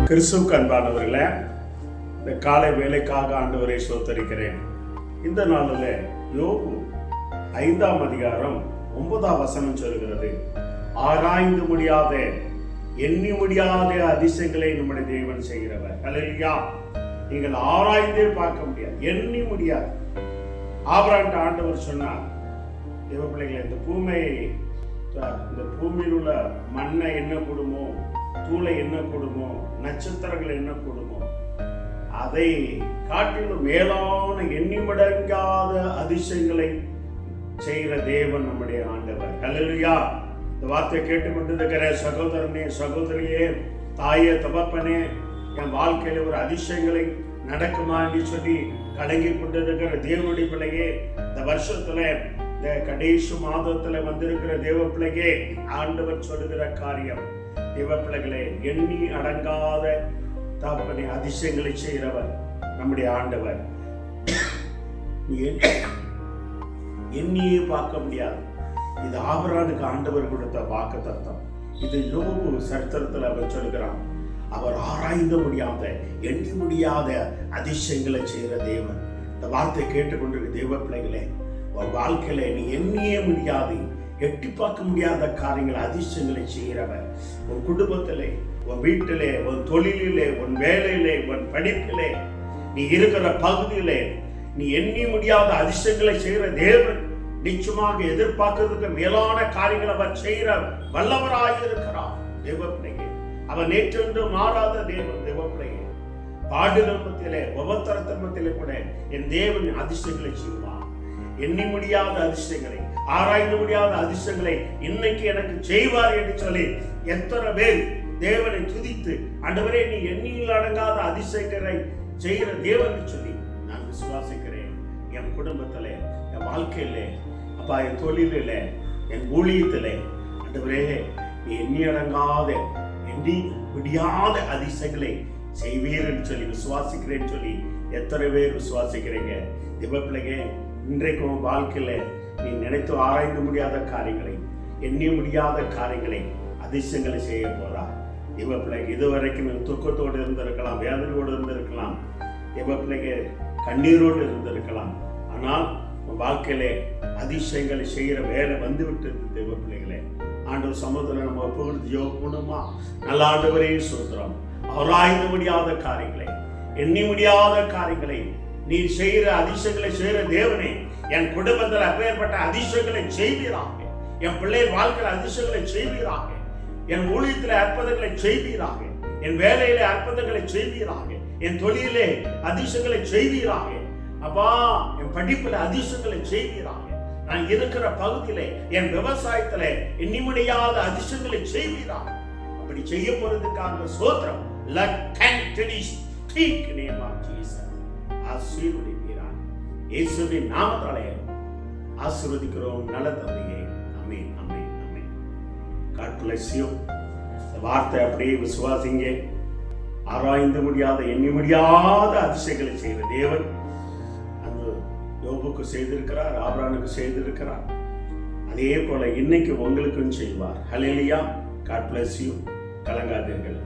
கிறிஸ்துவுக்கு அன்பானவர்களே, இந்த காலை வேலைக்காக ஆண்டவரை ஸ்தோத்தரிக்கிறேன். இந்த நாளில் யோபு 5ஆம் அதிகாரம் 9ஆம் வசனம் சொல்கிறது, ஆராய்ந்து முடியாத எண்ணி முடியாத அதிசயங்களை நம்முடைய தேவன் செய்கிறவர். அல்லேலூயா. நீங்கள் ஆராய்ந்தே பார்க்க முடியாது, எண்ணி முடியாது. ஆபிரகாம் ஆண்டவர் சொன்னார், தேவ பிள்ளைகளை, இந்த பூமியில் உள்ள மண்ணை என்ன கூடுமோ, தூளை என்ன கூடுமோ, நட்சத்திரங்கள் என்ன கூடுமோ, அதை காட்டிலும் மேலான எண்ணிமடங்காத அதிசயங்களை செய்கிற தேவன் நம்முடைய ஆண்டவர். அல்லேலூயா. இந்த வார்த்தையை கேட்டுக்கொண்டிருக்கிற சகோதரனே, சகோதரியே, தாயே, தகப்பனே, என் வாழ்க்கையில ஒரு அதிசயங்களை நடக்குமா என்று சொல்லி கலங்கி கொண்டிருக்கிற தேவனுடைய பிள்ளையே, இந்த வருஷத்துல இந்த கடைசி மாதத்துல வந்திருக்கிற தேவ பிள்ளையே, ஆண்டவர் சொல்லுகிற காரியம், தேவ பிள்ளைகளே, எண்ணி அடங்காத தகப்பனே அதிசயங்களை செய்கிறவர் நம்முடைய ஆண்டவர். எண்ணியே பார்க்க முடியாது. இது ஆபிரகாமுக்கு ஆண்டவர் கொடுத்த வாக்குத்தத்தம். இது யோபு சரித்திரத்தில் அவர் சொல்கிறான், அவர் ஆராய்ந்து முடியாத எண்ணி முடியாத அதிசயங்களை செய்கிற தேவன். இந்த வார்த்தை கேட்டுக்கொண்டிருக்க தேவ பிள்ளைகளே, உன் வாழ்க்கையில நீ எண்ணியே முடியாது, எட்டி பார்க்க முடியாத காரியங்கள் அதிசயங்களை செய்கிறவர். உன் குடும்பத்திலே, உன் வீட்டிலே, உன் தொழிலிலே, உன் வேலையிலே, உன் படிப்பிலே, நீ இருக்கிற பகுதியிலே நீ எண்ணி முடியாத அதிசயங்களை செய்கிற தேவன் நிச்சயமாக எதிர்பார்க்கிறதுக்கு மேலான காரியங்கள் அவர் செய்கிற வல்லவராக இருக்கிறார். தேவ பிள்ளையே, அவர் நேற்றென்று மாறாத தேவன். தேவ பிள்ளையே, பாடுகள் மத்தியிலே, உபத்திரத்தின் மத்தியிலே கூட என் தேவன் அதிசயங்களை செய்வார். எண்ணி முடியாத அதிசயங்களை, ஆராய்ந்து முடியாத அதிசயங்களை இன்னைக்கு எனக்கு செய்வார் என்று சொல்லி எத்தனை பேர் தேவனை துதித்து, ஆண்டவரே நீ எண்ணியில் அடங்காத அதிசயங்களை செய்கிற தேவன் சொல்லி நான் விசுவாசிக்கிறேன். என் குடும்பத்திலே, என் வாழ்க்கையிலே, அப்பா, என் தொழிலிலே, என் ஊழியத்திலே, ஆண்டவரே நீ எண்ணி அடங்காத எண்ணி முடியாத அதிசயங்களை செய்வீர்னு சொல்லி விசுவாசிக்கிறேன்னு சொல்லி எத்தனை பேர் விசுவாசிக்கிறீங்க? தேவ பிள்ளைங்க, இன்றைக்கும் வாழ்க்கையில நீ நினைத்து ஆராய்ந்து முடியாத காரியங்களை, எண்ணி முடியாத காரியங்களை, அதிசயங்களை செய்ய போறார். தேவ பிள்ளைங்க, இதுவரைக்கும் துக்கத்தோடு இருந்திருக்கலாம், வேதனையோடு இருந்திருக்கலாம், தேவ பிள்ளைங்க கண்ணீரோடு இருந்திருக்கலாம். ஆனால் உன் வாழ்க்கையிலே அதிசயங்களை செய்கிற வேலை வந்து விட்டது. தேவ பிள்ளைகளே, ஆண்டவர் சமுதிரம் நம்ம ஒப்புக்கொடுத்து யோகமா நல்ல ஆண்டவரே சொல்கிறோம். ஆராய்ந்து முடியாத காரியங்களை, எண்ணி முடியாத காரியங்களை நீ செய்கிற அதிசயங்களை செய்கிற தேவனே, என் குடும்பத்தில் அப்பேற்பட்ட அதிசயங்களை செய்வீராக. என் பிள்ளை வாழ்க்கையில் அதிசயங்களை செய்வீராக. என் ஊழியத்தில் அற்புதங்களை செய்வீராக. என் வேலையிலே அற்புதங்களை செய்வீராக. என் தொழிலே அதிசயங்களை செய்வீராக. அப்பா, என் படிப்பில் அதிசயங்களை செய்வீராக. நான் இருக்கிற பகுதியிலே, என் விவசாயத்திலே எண்ணி முடியாத அதிசயங்களை செய்வீராக. அப்படி செய்ய போறதுக்காக சோத்திரம். ஆசீர்வதிக்கிறார். இயேசுவின் நாமத்தாலே ஆசீர்வதிக்கிறோம். நல்ல தந்தையே, ஆமென், ஆமென், ஆமென். God bless you. இந்த வார்த்தை அப்படியே விசுவாசிங்க. ஆராய்ந்து முடியாத எண்ணி முடியாத அதிசயங்களை செய்கிற தேவன் அந்த யோபுக்கு செய்திருக்கிறார், ஆபிரகாமுக்கு செய்திருக்கிறார். அதே போல இன்னைக்கு உங்களுக்கும் செய்வார். ஹல்லேலூயா. God bless you. கலங்காதீர்கள்.